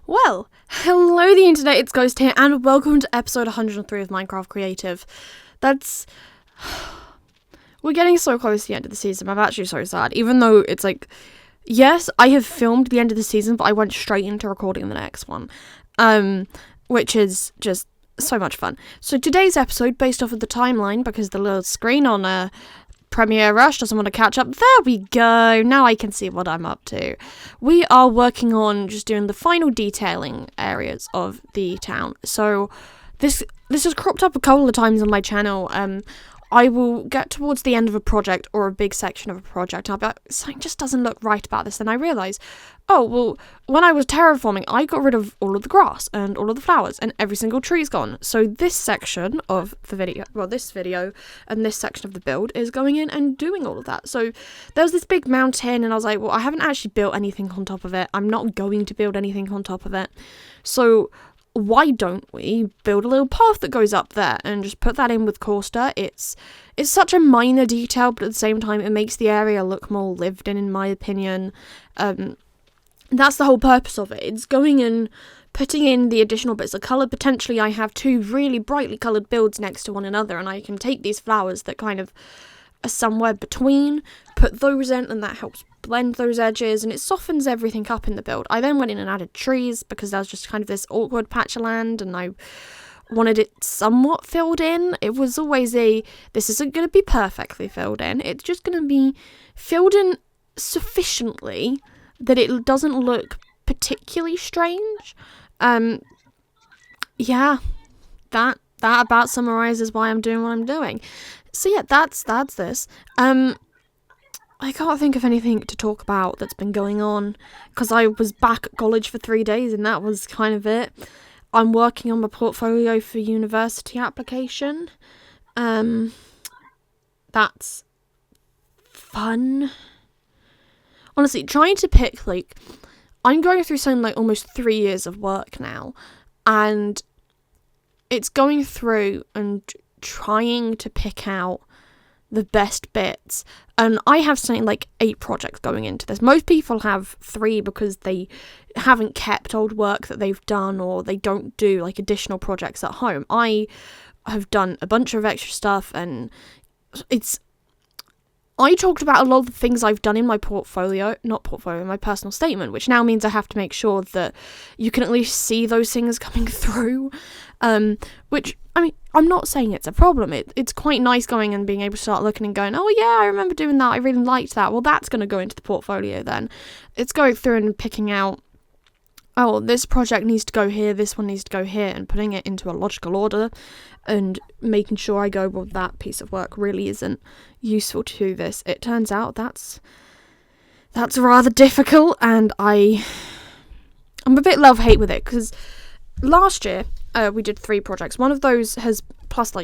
Well, hello the internet, it's Ghost here, and welcome to episode 103 of Minecraft Creative. We're getting so close to the end of the season. I'm actually so sad, even though it's like, yes, I have filmed the end of the season, but I went straight into recording the next one, which is just so much fun. So today's episode, based off of the timeline, because the little screen on Premiere Rush doesn't want to catch up. There we go. Now I can see what I'm up to. We are working on just doing the final detailing areas of the town. So this has cropped up a couple of times on my channel. I will get towards the end of a project or a big section of a project, and I'll be like, something just doesn't look right about this. And I realise, oh, well, when I was terraforming, I got rid of all of the grass and all of the flowers, and every single tree's gone. So this section of the video, this video and this section of the build is going in and doing all of that. So there was this big mountain, and I was like, well, I haven't actually built anything on top of it. I'm not going to build anything on top of it. So why don't we build a little path that goes up there and just put that in with Coaster? It's such a minor detail, but at the same time, it makes the area look more lived in my opinion. That's the whole purpose of it. It's going in, putting in the additional bits of colour. Potentially, I have two really brightly coloured builds next to one another, and I can take these flowers that kind of are somewhere between, put those in, and that helps blend those edges, and it softens everything up in the build. I then went in and added trees because there was just kind of this awkward patch of land, and I wanted it somewhat filled in. It was always this isn't going to be perfectly filled in. It's just going to be filled in sufficiently that it doesn't look particularly strange. Yeah, that about summarizes why I'm doing what I'm doing. So yeah, that's this. I can't think of anything to talk about that's been going on because I was back at college for 3 days and that was kind of it. I'm working on my portfolio for university application. That's fun. Honestly, trying to pick, I'm going through something almost 3 years of work now, and it's going through and trying to pick out the best bits. And I have something like 8 projects going into this. Most people have 3 because they haven't kept old work that they've done, or they don't do additional projects at home. I have done a bunch of extra stuff, and I talked about a lot of the things I've done in my my personal statement, which now means I have to make sure that you can at least see those things coming through. Which, I mean, I'm not saying it's a problem. It's quite nice going and being able to start looking and going, oh yeah, I remember doing that. I really liked that. Well, that's going to go into the portfolio then. It's going through and picking out, oh, this project needs to go here, this one needs to go here, and putting it into a logical order and making sure I go, well, that piece of work really isn't useful to this. It turns out that's rather difficult, and I'm a bit love-hate with it, because last year we did 3 projects. One of those has plus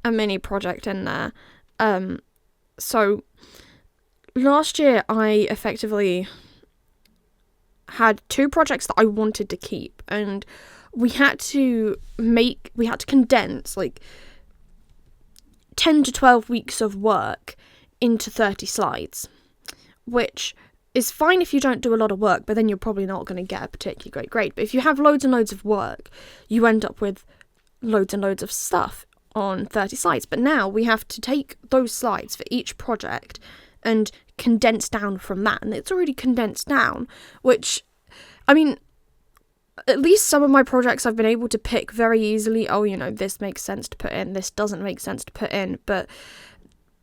a mini project in there. So last year I effectively had 2 projects that I wanted to keep, and we had to condense 10 to 12 weeks of work into 30 slides, which is fine if you don't do a lot of work, but then you're probably not going to get a particularly great grade. But if you have loads and loads of work, you end up with loads and loads of stuff on 30 slides. But now we have to take those slides for each project and condense down from that, and it's already condensed down, which, I mean, at least some of my projects I've been able to pick very easily. Oh, this makes sense to put in, this doesn't make sense to put in. But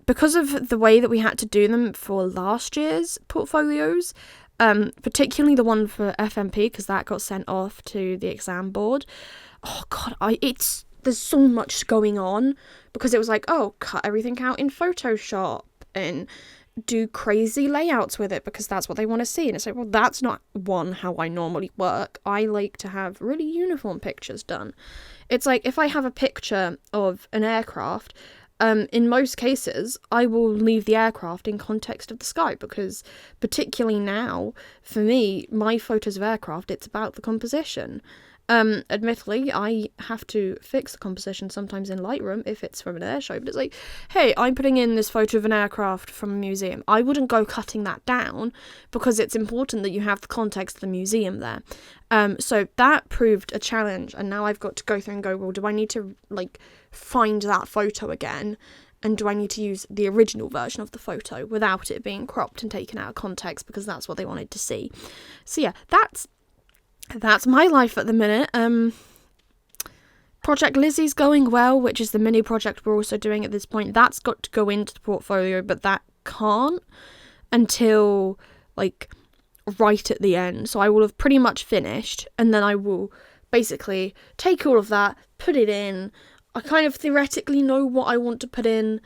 because of the way that we had to do them for last year's portfolios, particularly the one for FMP, because that got sent off to the exam board. Oh god, there's so much going on, because it was cut everything out in Photoshop and do crazy layouts with it because that's what they want to see. And it's well, that's not how I normally work. I like to have really uniform pictures done. It's if I have a picture of an aircraft, in most cases I will leave the aircraft in context of the sky, because particularly now for me, my photos of aircraft, it's about the composition. Admittedly, I have to fix the composition sometimes in Lightroom if it's from an air show, but it's like, hey, I'm putting in this photo of an aircraft from a museum. I wouldn't go cutting that down because it's important that you have the context of the museum there. So that proved a challenge, and now I've got to go through and go, well, do I need to, like, find that photo again? And do I need to use the original version of the photo without it being cropped and taken out of context because that's what they wanted to see? So yeah, that's my life at the minute. Project Lizzie's going well, which is the mini project we're also doing at this point. That's got to go into the portfolio, but that can't until, like, right at the end. So I will have pretty much finished, and then I will basically take all of that, put it in. I kind of theoretically know what I want to put in.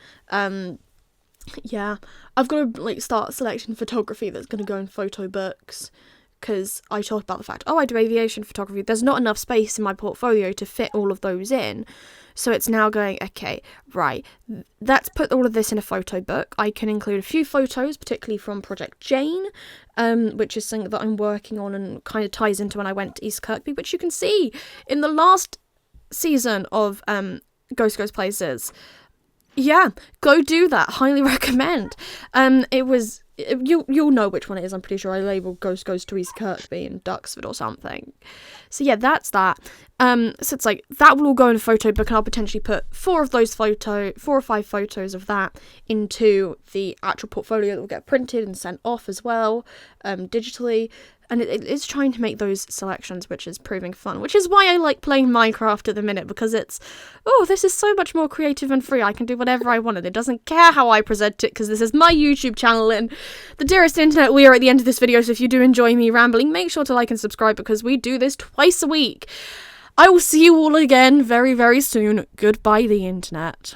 Yeah, I've got to, like, start selecting photography that's going to go in photo books. Because I talked about the fact, I do aviation photography. There's not enough space in my portfolio to fit all of those in. So it's now going, okay, right, let's put all of this in a photo book. I can include a few photos, particularly from Project Jane, which is something that I'm working on and kind of ties into when I went to East Kirkby, which you can see in the last season of Ghost Goes Places. Yeah, go do that. Highly recommend. It was... You'll know which one it is. I'm pretty sure I labelled Ghost Goes to East Kirkby and Duxford or something. So yeah, that's that. So it's like, that will all go in a photo book, and I'll potentially put 4 or 5 photos of that into the actual portfolio that will get printed and sent off as well, digitally. And it's trying to make those selections, which is proving fun, which is why I like playing Minecraft at the minute, because it's, this is so much more creative and free. I can do whatever I want, and it doesn't care how I present it, because this is my YouTube channel, and the dearest internet, we are at the end of this video, so if you do enjoy me rambling, make sure to like and subscribe, because we do this twice a week. I will see you all again very, very soon. Goodbye, the internet.